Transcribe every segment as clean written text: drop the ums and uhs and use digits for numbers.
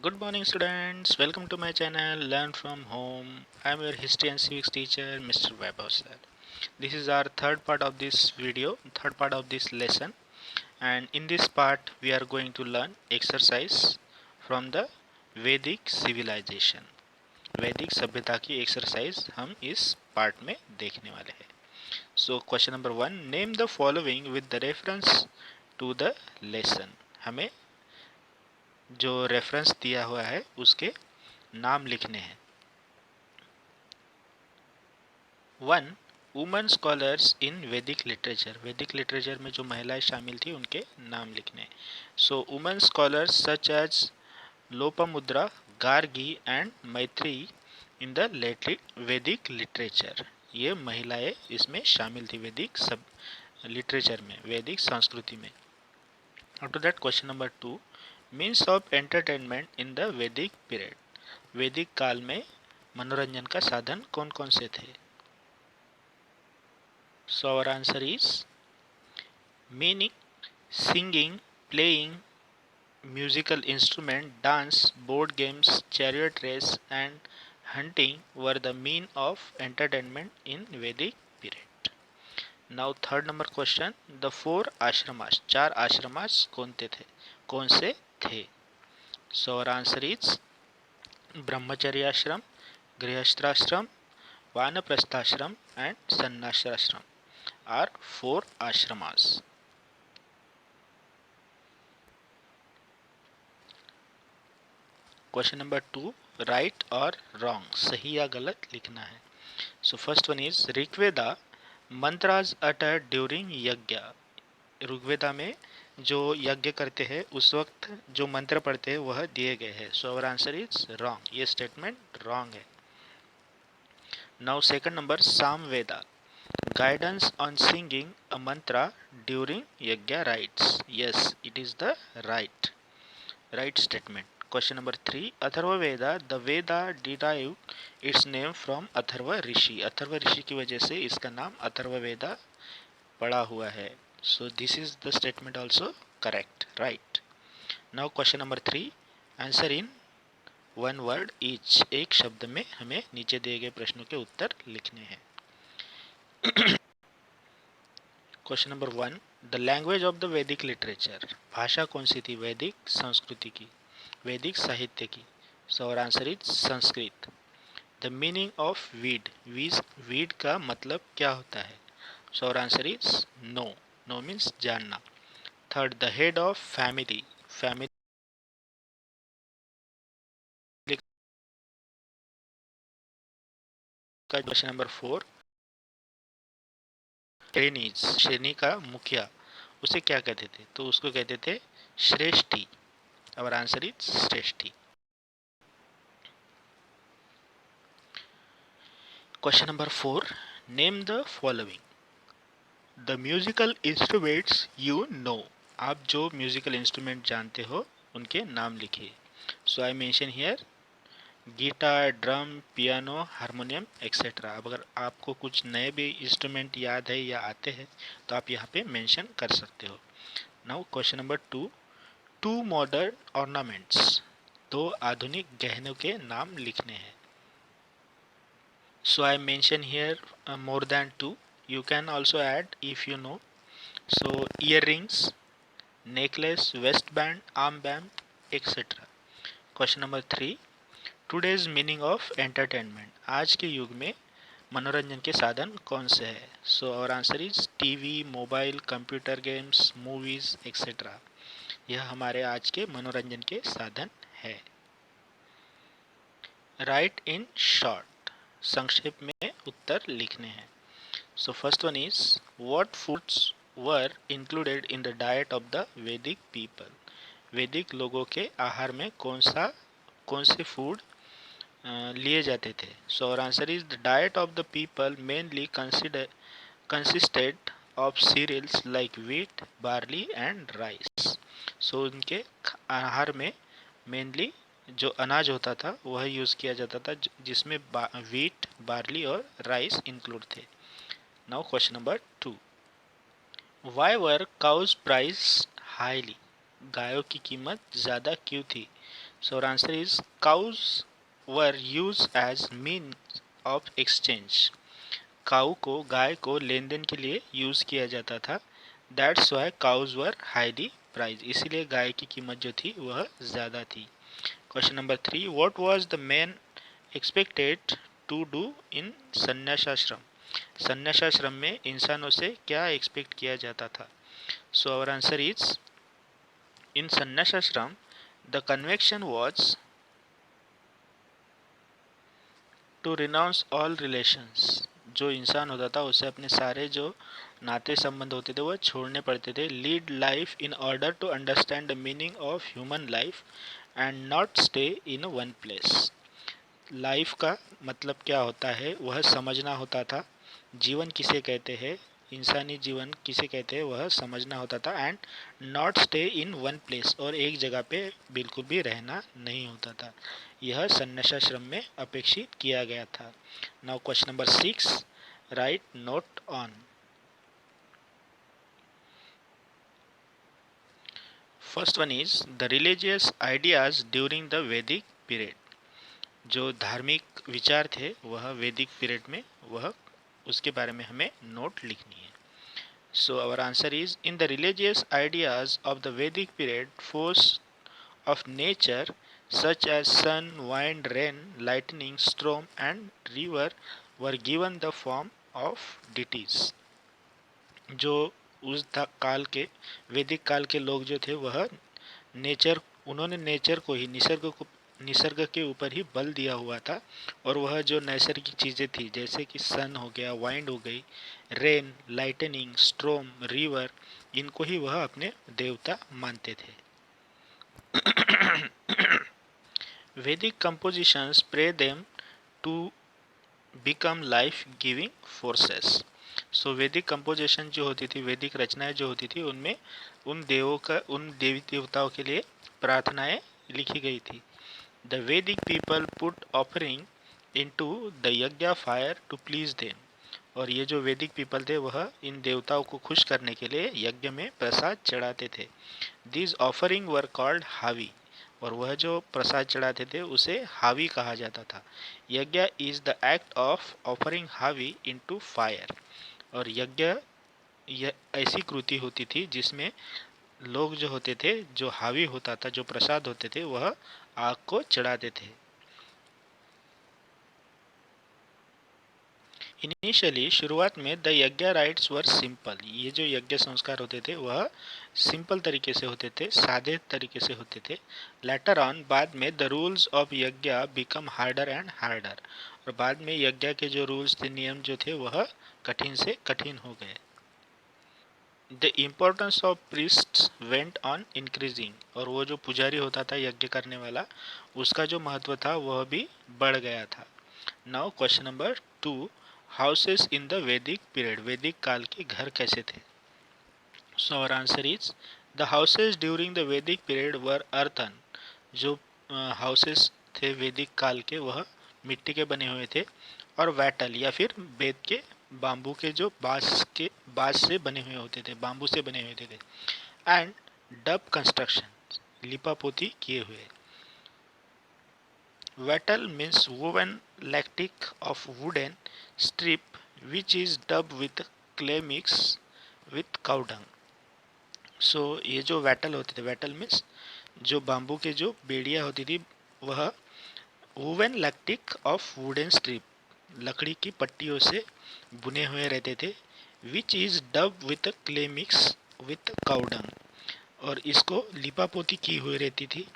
Good morning, students. Welcome to my channel Learn from Home. I am your history and civics teacher, Mr. Vaibhav sir. This is our third part of this video, third part of this lesson, and in this part, we are going to learn exercise from the Vedic civilization. वैदिक सभ्यता की exercise हम इस part में देखने वाले हैं. So question number 1, name the following with the reference to the lesson. हमें जो रेफरेंस दिया हुआ है उसके नाम लिखने हैं. 1. वुमेन स्कॉलर्स इन वैदिक लिटरेचर. वैदिक लिटरेचर में जो महिलाएं शामिल थी उनके नाम लिखने हैं. So women scholars such as Lopamudra, Gargi and Maitreyi in the वैदिक लिटरेचर. ये महिलाएं इसमें शामिल थी वैदिक सब लिटरेचर में, वैदिक संस्कृति में. After that question number 2, means of entertainment in the Vedic period. वैदिक काल में मनोरंजन का साधन कौन कौन से थे? So our answer is meaning, singing, playing musical instrument, dance, board games, chariot race and hunting were the mean of entertainment in Vedic period. Now third number question, the four ashramas, चार आश्रमास कौन से थे? So our answer is ब्रह्मचर्य आश्रम, गृहस्थाश्रम, वानप्रस्थाश्रम and sannyasashram are four ashramas. Question number 2, right or wrong, सही या गलत लिखना है. So first one is Rigveda mantras uttered during यज्ञ. ऋग्वेदा में जो यज्ञ करते हैं उस वक्त जो मंत्र पढ़ते हैं वह दिए गए हैं. So our answer is wrong. ये statement wrong है. Now second number, Samveda guidance on singing a mantra during yajna rites. Yes, it is the right statement. Question number 3, Atharva Veda, the Veda derived its name from Atharva Rishi. Atharva Rishi की वजह से इसका नाम अथर्व वेदा पड़ा हुआ है. So this is the statement also correct, right. Now question number 3, answer in one word each. एक शब्द में हमें नीचे दिए गए प्रश्नों के उत्तर लिखने हैं. Question number 1, the language of the वैदिक लिटरेचर. भाषा कौन सी थी वैदिक संस्कृति की, वैदिक साहित्य की? So our answer is Sanskrit. The meaning of Ved. Ved का मतलब क्या होता है? So our answer is know. Know means जानना. Third, the head of family. Family का क्वेश्चन नंबर 4, श्रेणी का मुखिया उसे क्या कहते थे? तो उसको कहते थे श्रेष्ठी. Our answer is shreshthi. Question number 4, name the following. The musical instruments you know. आप जो म्यूजिकल इंस्ट्रूमेंट जानते हो उनके नाम लिखिए. So I mention here guitar, drum, piano, harmonium etcetera. अब अगर आपको कुछ नए भी इंस्ट्रूमेंट याद है या आते हैं तो आप यहाँ पे मेंशन कर सकते हो. Now question number 2, two modern ornaments. दो आधुनिक गहनों के नाम लिखने हैं. So I mention here more than two. You can also add if you know. So earrings, necklace, waistband, armband, etc. Question number 3, today's meaning of entertainment. आज के युग में मनोरंजन के साधन कौन से हैं? So our answer is TV, mobile, computer games, movies etcetera. यह हमारे आज के मनोरंजन के साधन है. Right in short. संक्षेप में उत्तर लिखने हैं. So first one is what foods were included in the diet of the वैदिक पीपल. वैदिक लोगों के आहार में कौन से फूड लिए जाते थे? So our answer is the diet of the people mainly consisted of cereals like wheat, barley and rice. So उनके आहार में मेनली जो अनाज होता था वह यूज़ किया जाता था जिसमें व्हीट, बार्ली और राइस इंक्लूड थे. Now question number 2, why were cows prized highly. गायों की कीमत ज़्यादा क्यों थी? So our answer is cows were used as means of exchange. काऊ को, गाय को लेन देन के लिए यूज किया जाता था. That's why cows were highly prized, इसीलिए गाय की कीमत जो थी वह ज़्यादा थी. Question number 3, what was the man expected to do in sannyasashram. संन्यासाश्रम में इंसानों से क्या एक्सपेक्ट किया जाता था. So our answer is in sannyasashram the convection was to renounce all relations. जो इंसान होता था उसे अपने सारे जो नाते संबंध होते थे वह छोड़ने पड़ते थे. Lead life in order to understand the meaning of human life and not stay in one place. Life का मतलब क्या होता है वह समझना होता था. जीवन किसे कहते हैं, इंसानी जीवन किसे कहते हैं वह समझना होता था. And not stay in one place, और एक जगह पे बिल्कुल भी रहना नहीं होता था. यह संन्यासाश्रम में अपेक्षित किया गया था. Now question number 6, right note on. First one is the religious ideas during the Vedic period. जो धार्मिक विचार थे वह वैदिक पीरियड में, वह उसके बारे में हमें नोट लिखनी है. So our answer is in the religious ideas of the Vedic period forces of nature such as sun, wind, rain, lightning, storm and river were given the form of deities. जो उस काल के वैदिक काल के लोग जो थे वह नेचर, उन्होंने नेचर को ही, निसर्ग के ऊपर ही बल दिया हुआ था. और वह जो नैसर्गिक चीज़ें थी जैसे कि सन हो गया, वाइंड हो गई, रेन, लाइटनिंग, स्ट्रोम, रिवर, इनको ही वह अपने देवता मानते थे. Vedic compositions pray them to become life giving forces. सो वैदिक कंपोजिशन जो होती थी, वैदिक रचनाएं जो होती थी, उनमें उन देवों का, उन देवी देवताओं के लिए प्रार्थनाएं लिखी गई थी. द वैदिक people put offering into the यज्ञ फायर टू प्लीज देम. और ये जो वैदिक पीपल थे वह इन देवताओं को खुश करने के लिए यज्ञ में प्रसाद चढ़ाते थे. दिस ऑफरिंग वर कॉल्ड हावी. और वह जो प्रसाद चढ़ाते थे उसे हावी कहा जाता था. यज्ञ is the act of offering हावी इनटू फायर. और यज्ञ यह ऐसी कृति होती थी जिसमें लोग जो होते थे, जो हावी होता था, जो प्रसाद होते थे, वह आग को चढ़ाते थे. इनिशियली, शुरुआत में द यज्ञ राइट्स वर सिंपल. ये जो यज्ञ संस्कार होते थे वह सिंपल तरीके से होते थे, सादे तरीके से होते थे. लेटर ऑन, बाद में द रूल्स ऑफ यज्ञ बिकम हार्डर एंड हार्डर. और बाद में यज्ञ के जो रूल्स थे, नियम जो थे, वह कठिन से कठिन हो गए. The importance of priests went on increasing. और वो जो पुजारी होता था यज्ञ करने वाला, उसका जो महत्व था वह भी बढ़ गया था. Now question number 2, houses in the Vedic period. वैदिक काल के घर कैसे थे. So our answer is the houses during the Vedic period were earthen. जो हाउसेस थे वैदिक काल के वह मिट्टी के बने हुए थे. और वैटल या फिर बेत के, बांबू के, जो बांस से बने हुए होते थे, बांबू से बने हुए होते थे. एंड डब कंस्ट्रक्शन, लिपापोती किए हुए. Wattle means woven lattice of wooden strip which is dubbed with clay mix with cow dung. सो ये जो वैटल होते थे, वैटल मीन्स जो बांबू के जो बेड़िया होती थी, वह woven lactic of wooden strip, लकड़ी की पट्टियों से बुने हुए रहते थे. Which is dub with clay mix with cow dung. और इसको लिपापोती की हुई रहती थी.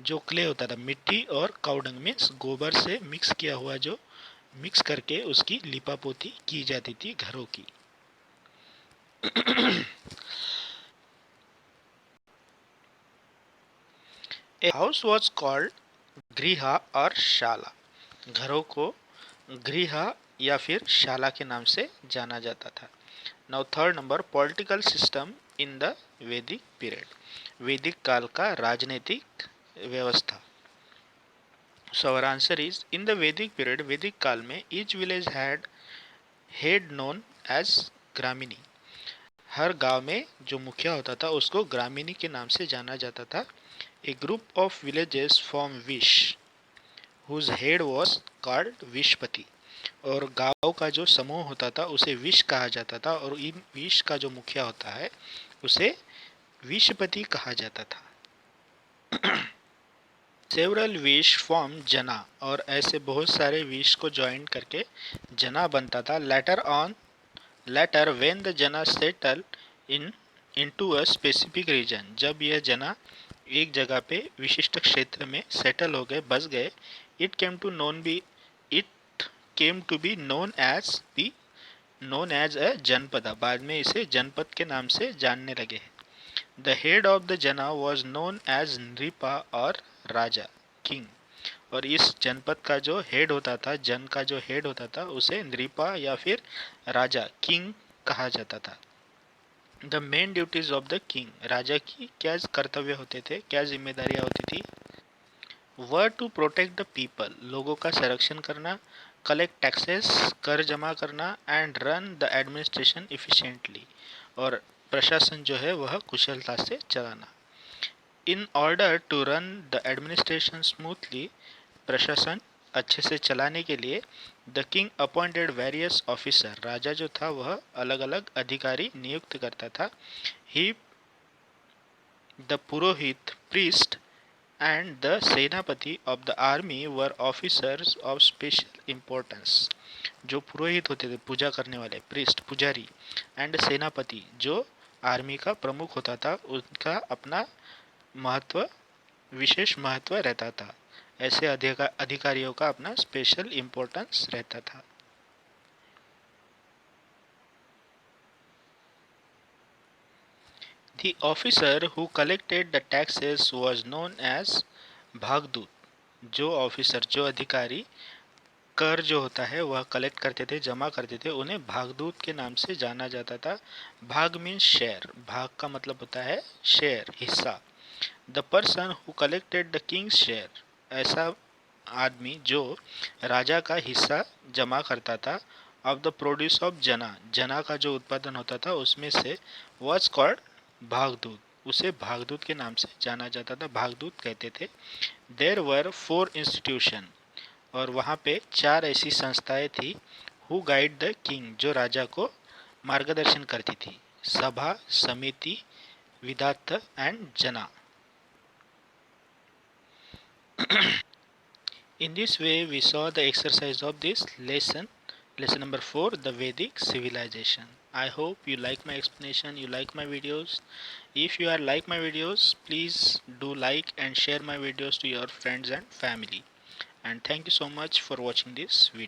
जो क्ले होता था, मिट्टी, और काउडंग मीन्स गोबर से मिक्स किया हुआ, जो मिक्स करके उसकी लिपापोती की जाती थी घरों की. ए हाउस वॉज कॉल्ड गृहा और शाला. घरों को गृहा या फिर शाला के नाम से जाना जाता था. Now third number, political system in the Vedic period. वैदिक काल का राजनीतिक व्यवस्था. So our answer is in the Vedic period, वैदिक काल में each village had head known as gramini. हर गांव में जो मुखिया होता था उसको ग्रामीणी के नाम से जाना जाता था. A group of villages from Vish, whose head was called विशपति। और गांव का जो समूह होता था उसे विश कहा जाता था, और इन विश का जो मुखिया होता है उसे विशपति कहा जाता था। सेवरल विश फॉर्म जना, और ऐसे बहुत सारे विश को ज्वाइन करके जना बनता था। Later when the jana settle in into a specific region, जब यह जना एक जगह पे विशिष्ट क्षेत्र में सेटल हो गए, बस गए, it came to be known as a janapada. बाद में इसे जनपद के नाम से जानने लगे। द हेड ऑफ द जना वॉज नोन एज नृपा और राजा, किंग। और इस जनपद का जो हेड होता था, जन का जो हेड होता था, उसे नृपा या फिर राजा, किंग कहा जाता था। The main duties of the king, राजा की क्या कर्तव्य होते थे, क्या जिम्मेदारियां होती थी? Were to protect the people, लोगों का संरक्षण करना, कलेक्ट टैक्सेस, कर जमा करना, and run the administration efficiently, और प्रशासन जो है वह कुशलता से चलाना। In order to run the administration smoothly, प्रशासन अच्छे से चलाने के लिए the king appointed various officer, राजा जो था वह अलग अलग अधिकारी नियुक्त करता था। He the purohit, priest, and the senapati of the army were officers of special importance. जो पुरोहित होते थे, पूजा करने वाले, प्रीस्ट पुजारी, एंड सेनापति जो आर्मी का प्रमुख होता था, उनका अपना महत्व, विशेष महत्व रहता था। ऐसे अधिकारियों का अपना स्पेशल इम्पोर्टेंस रहता था। The officer who collected the taxes was known as भागदूत। जो ऑफिसर, जो अधिकारी कर जो होता है वह कलेक्ट करते थे, जमा करते थे, उन्हें भागदूत के नाम से जाना जाता था। भाग मीन्स शेयर, भाग का मतलब होता है शेयर, हिस्सा। The person who collected the Kings share, ऐसा आदमी जो राजा का हिस्सा जमा करता था। ऑफ द प्रोड्यूस ऑफ जना, जना का जो उत्पादन होता था उसमें से, वॉज कॉल्ड भागदूत, उसे भागदूत के नाम से जाना जाता था, भागदूत कहते थे। देयर वर 4 इंस्टीट्यूशन, और वहाँ पे 4 ऐसी संस्थाएं थी। हु गाइड द किंग, जो राजा को मार्गदर्शन करती थी। सभा, समिति, विधात एंड जना। In this way, we saw the exercise of this lesson. Lesson number 4, the Vedic civilization. I hope you like my explanation, you like my videos. If you are like my videos, please do like and share my videos to your friends and family. And thank you so much for watching this video.